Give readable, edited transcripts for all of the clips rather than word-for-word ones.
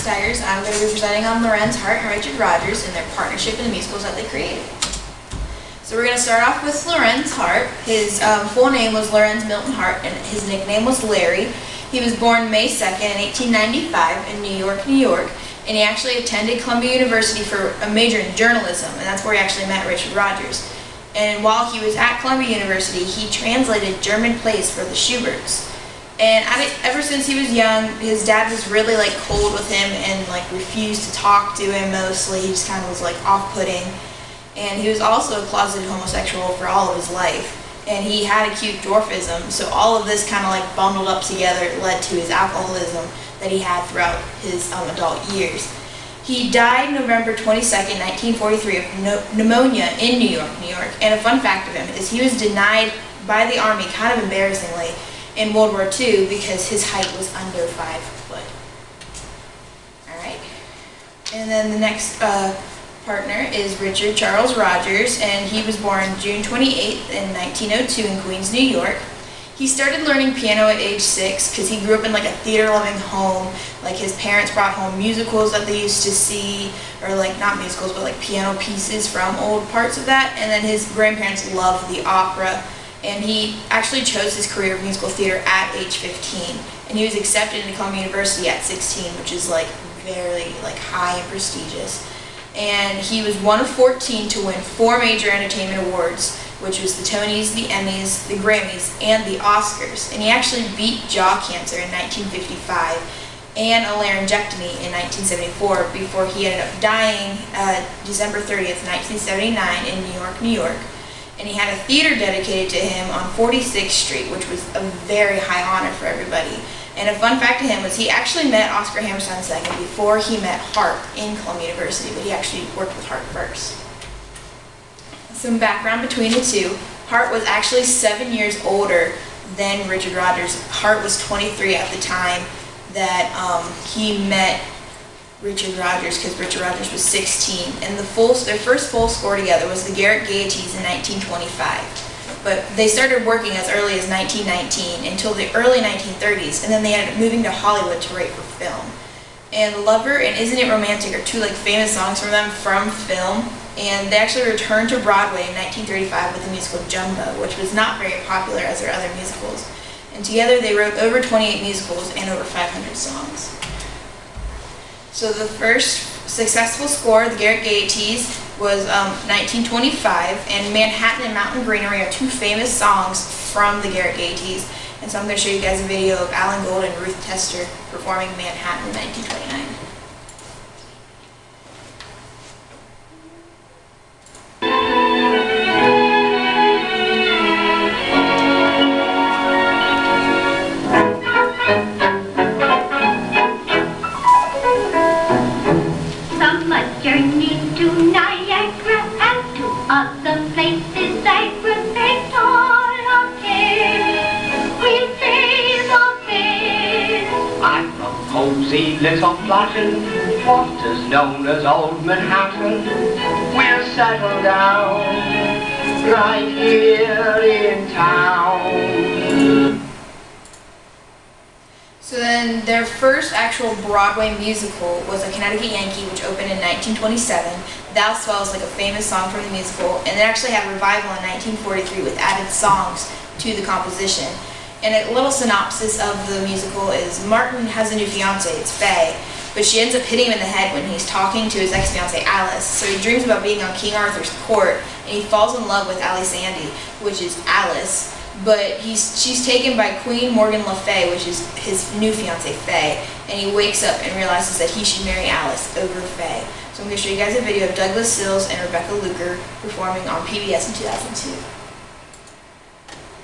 Staggers. I'm going to be presenting on Lorenz, Hart, and Richard Rodgers and their partnership in the musicals that they created. So we're going to start off with Lorenz Hart. His full name was Lorenz Milton Hart, and his nickname was Larry. He was born May 2nd in 1895 in New York, New York, and he actually attended Columbia University for a major in journalism, and that's where he actually met Richard Rodgers. And while he was at Columbia University, he translated German plays for the Schuberts. And ever since he was young, his dad was really cold with him and refused to talk to him mostly. He just kind of was off-putting. And he was also a closeted homosexual for all of his life. And he had acute dwarfism, so all of this kind of bundled up together led to his alcoholism that he had throughout his adult years. He died November 22nd, 1943 of pneumonia in New York, New York. And a fun fact of him is he was denied by the Army, kind of embarrassingly, in World War II because his height was under 5 foot. Alright. And then the next partner is Richard Charles Rodgers, and he was born June 28th in 1902 in Queens, New York. He started learning piano at age 6 because he grew up in a theater-loving home. His parents brought home musicals that they used to see, or not musicals, but piano pieces from old parts of that. And then his grandparents loved the opera, and he actually chose his career of musical theater at age 15. And he was accepted into Columbia University at 16, which is very high and prestigious. And he was one of 14 to win 4 major entertainment awards, which was the Tonys, the Emmys, the Grammys, and the Oscars. And he actually beat jaw cancer in 1955 and a laryngectomy in 1974 before he ended up dying December 30th, 1979 in New York, New York. And he had a theater dedicated to him on 46th Street, which was a very high honor for everybody. And a fun fact to him was he actually met Oscar Hammerstein II before he met Hart in Columbia University, but he actually worked with Hart first. Some background between the two. Hart was actually 7 years older than Richard Rodgers. Hart was 23 at the time that he met Richard Rodgers, because Richard Rodgers was 16. And their first full score together was the Garrick Gaieties in 1925. But they started working as early as 1919 until the early 1930s, and then they ended up moving to Hollywood to write for film. And Lover and Isn't It Romantic are two famous songs from them from film, and they actually returned to Broadway in 1935 with the musical Jumbo, which was not very popular as their other musicals. And together they wrote over 28 musicals and over 500 songs. So the first successful score, the Garrick Gaieties, was 1925, and Manhattan and Mountain Greenery are two famous songs from the Garrick Gaieties. And so I'm going to show you guys a video of Alan Gold and Ruth Tester performing Manhattan in 1929. Journey to Niagara and to other places I will take all of care. We'll save our fares. I'm from cozy little Flossin, what is known as Old Manhattan. We'll settle down right here in town. So then their first actual Broadway musical was A Connecticut Yankee, which opened in 1927. Thou Swell is a famous song from the musical, and it actually had a revival in 1943 with added songs to the composition. And a little synopsis of the musical is Martin has a new fiancée, it's Faye, but she ends up hitting him in the head when he's talking to his ex-fiancée Alice. So he dreams about being on King Arthur's court, and he falls in love with Ali Sandy, which is Alice. But she's taken by Queen Morgan Le Fay, which is his new fiancée, Faye, and he wakes up and realizes that he should marry Alice over Faye. So I'm going to show you guys a video of Douglas Sills and Rebecca Luker performing on PBS in 2002.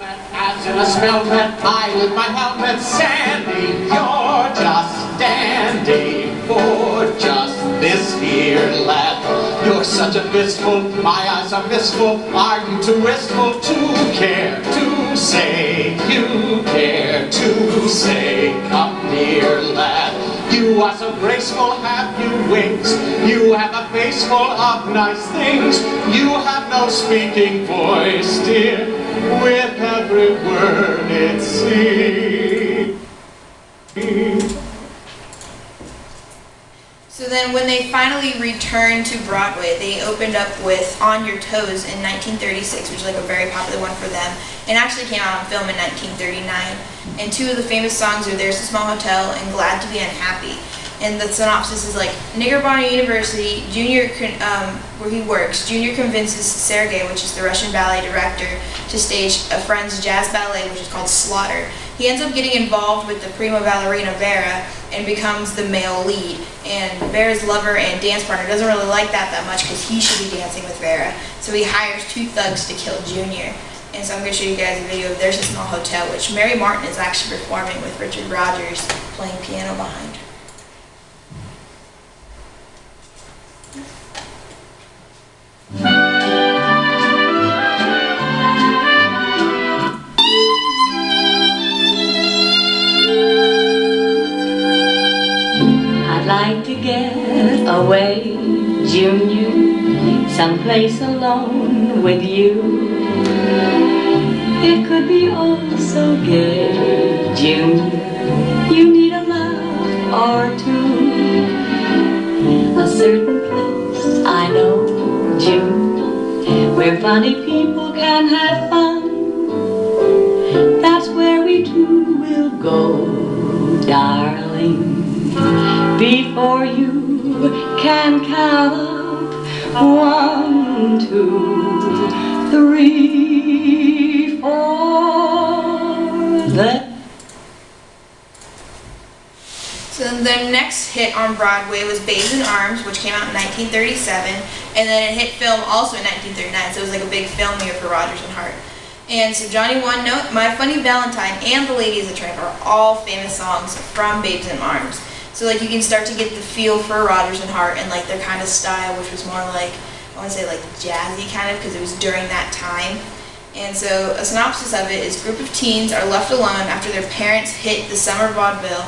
As in a smelter, I with my helmet, Sandy, you're just dandy for just this here lad. You're such a fistful, my eyes are mistful. Are you too wistful to care to say? You care to say, come near, lad. You are so graceful, have you wings? You have a face full of nice things. You have no speaking voice, dear, with every word it sings. then when they finally returned to Broadway, they opened up with On Your Toes in 1936, which is like a very popular one for them, and actually came out on film in 1939. And two of the famous songs are There's a Small Hotel and Glad to Be Unhappy. And the synopsis is like, Nigrabana University, where he works, Junior convinces Sergei, which is the Russian ballet director, to stage a friend's jazz ballet, which is called Slaughter. He ends up getting involved with the prima ballerina Vera and becomes the male lead. And Vera's lover and dance partner doesn't really like that much because he should be dancing with Vera. So he hires two thugs to kill Junior. And so I'm going to show you guys a video of There's a Small Hotel, which Mary Martin is actually performing with Richard Rodgers playing piano behind. I'd like to get away, Junior, someplace alone with you. It could be all so gay, Junior. You need a laugh or two. A certain place I know, Junior, where funny people can have fun. That's where we two will go, darling. Before you can count up 1, 2, 3, 4, then. So then their next hit on Broadway was Babes in Arms, which came out in 1937, and then it hit film also in 1939, so it was like a big film year for Rodgers and Hart. And so Johnny One Note, My Funny Valentine, and The Lady is a Tramp are all famous songs from Babes in Arms. So like you can start to get the feel for Rodgers and Hart and like their kind of style, which was more like, I want to say like jazzy kind of, because it was during that time. And so a synopsis of it is group of teens are left alone after their parents hit the summer vaudeville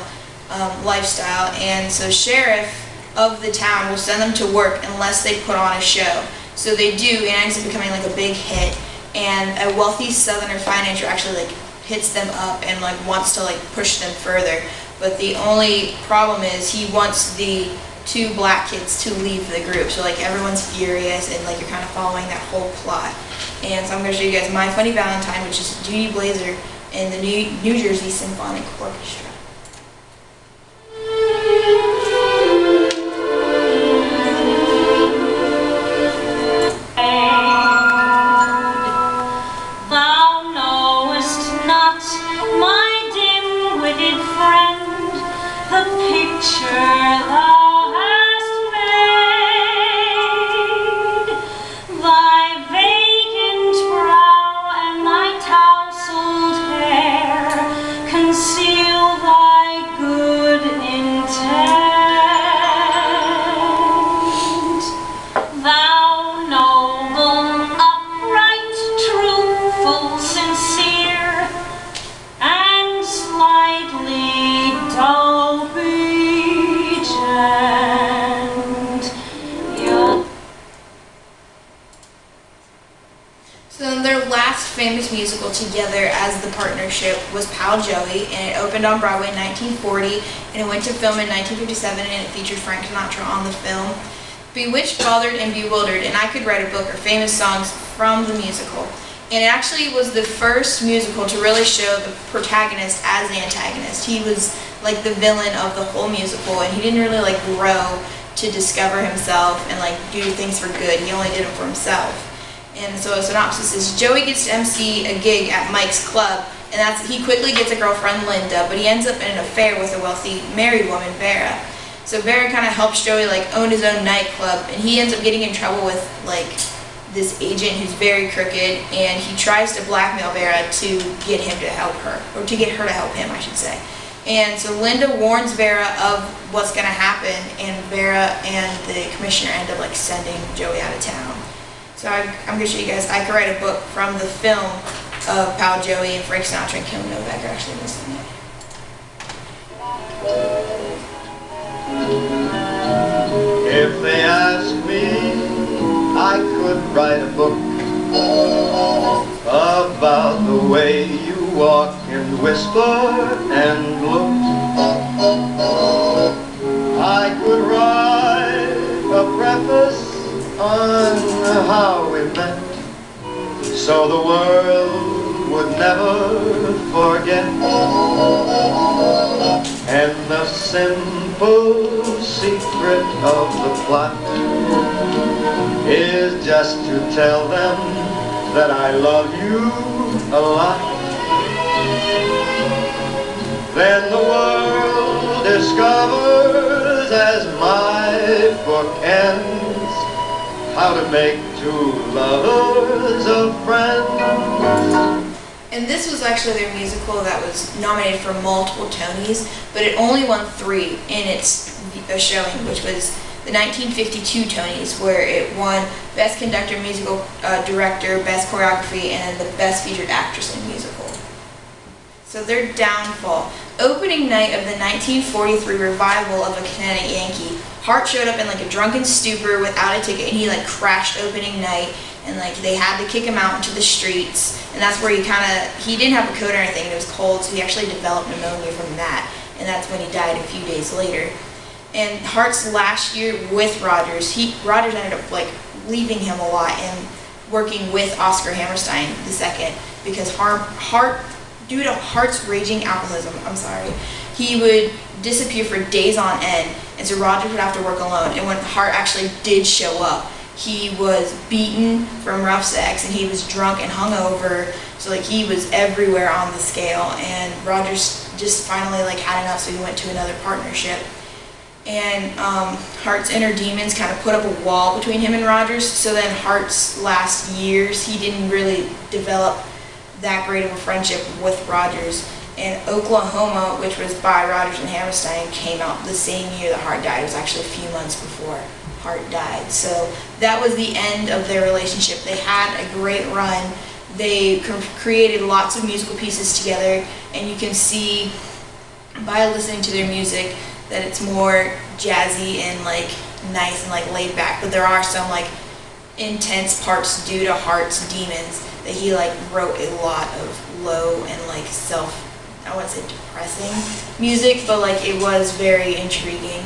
lifestyle, and so sheriff of the town will send them to work unless they put on a show. So they do, and it ends up becoming like a big hit. And a wealthy Southerner financier actually like hits them up and like wants to like push them further. But the only problem is he wants the two black kids to leave the group. So like everyone's furious and like you're kind of following that whole plot. And so I'm going to show you guys My Funny Valentine, which is Judy Blazer and the New Jersey Symphonic Orchestra. Famous musical together as the partnership was Pal Joey, and it opened on Broadway in 1940, and it went to film in 1957, and it featured Frank Sinatra on the film. Bewitched, Bothered, and Bewildered, and I Could Write a Book are famous songs from the musical. And it actually was the first musical to really show the protagonist as the antagonist. He was like the villain of the whole musical, and he didn't really like grow to discover himself and like do things for good. He only did it for himself. And so a synopsis is Joey gets to MC a gig at Mike's club, and he quickly gets a girlfriend, Linda, but he ends up in an affair with a wealthy married woman, Vera. So Vera kind of helps Joey like own his own nightclub, and he ends up getting in trouble with like this agent who's very crooked, and he tries to blackmail Vera to get him to help her, or to get her to help him, I should say. And so Linda warns Vera of what's going to happen, and Vera and the commissioner end up like sending Joey out of town. So I'm going to show you guys, I Could Write a Book from the film of Pal Joey, and Frank Sinatra and Kim Novak are actually listening. If they ask me, I could write a book about the way you walk and whisper and look. I could write on how we met, so the world would never forget. And the simple secret of the plot is just to tell them that I love you a lot. Then the world discovers as my book ends how to make two lovers of friends. And this was actually their musical that was nominated for multiple Tonys, but it only won 3 in its showing, which was the 1952 Tonys, where it won Best Conductor, Musical Director, Best Choreography, and the Best Featured Actress in Musical. So their downfall. Opening night of the 1943 revival of A Connecticut Yankee, Hart showed up in like a drunken stupor without a ticket, and he like crashed opening night, and like they had to kick him out into the streets, and that's where he didn't have a coat or anything, it was cold, so he actually developed pneumonia from that, and that's when he died a few days later. And Hart's last year with Rogers, Rogers ended up like leaving him a lot and working with Oscar Hammerstein II, because due to Hart's raging alcoholism, he would disappear for days on end, and so Rogers would have to work alone. And when Hart actually did show up, he was beaten from rough sex, and he was drunk and hungover, so like he was everywhere on the scale. And Rogers just finally like had enough, so he went to another partnership. And Hart's inner demons kind of put up a wall between him and Rogers, so then Hart's last years, he didn't really develop that great of a friendship with Rogers. And Oklahoma, which was by Rogers and Hammerstein, came out the same year that Hart died. It was actually a few months before Hart died. So that was the end of their relationship. They had a great run. They created lots of musical pieces together, and you can see by listening to their music that it's more jazzy and like nice and like laid back, but there are some like intense parts due to Hart's demons that he like wrote a lot of low and like I wouldn't say depressing music, but like it was very intriguing.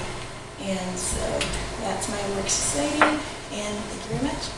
And so that's my work society, and thank you very much.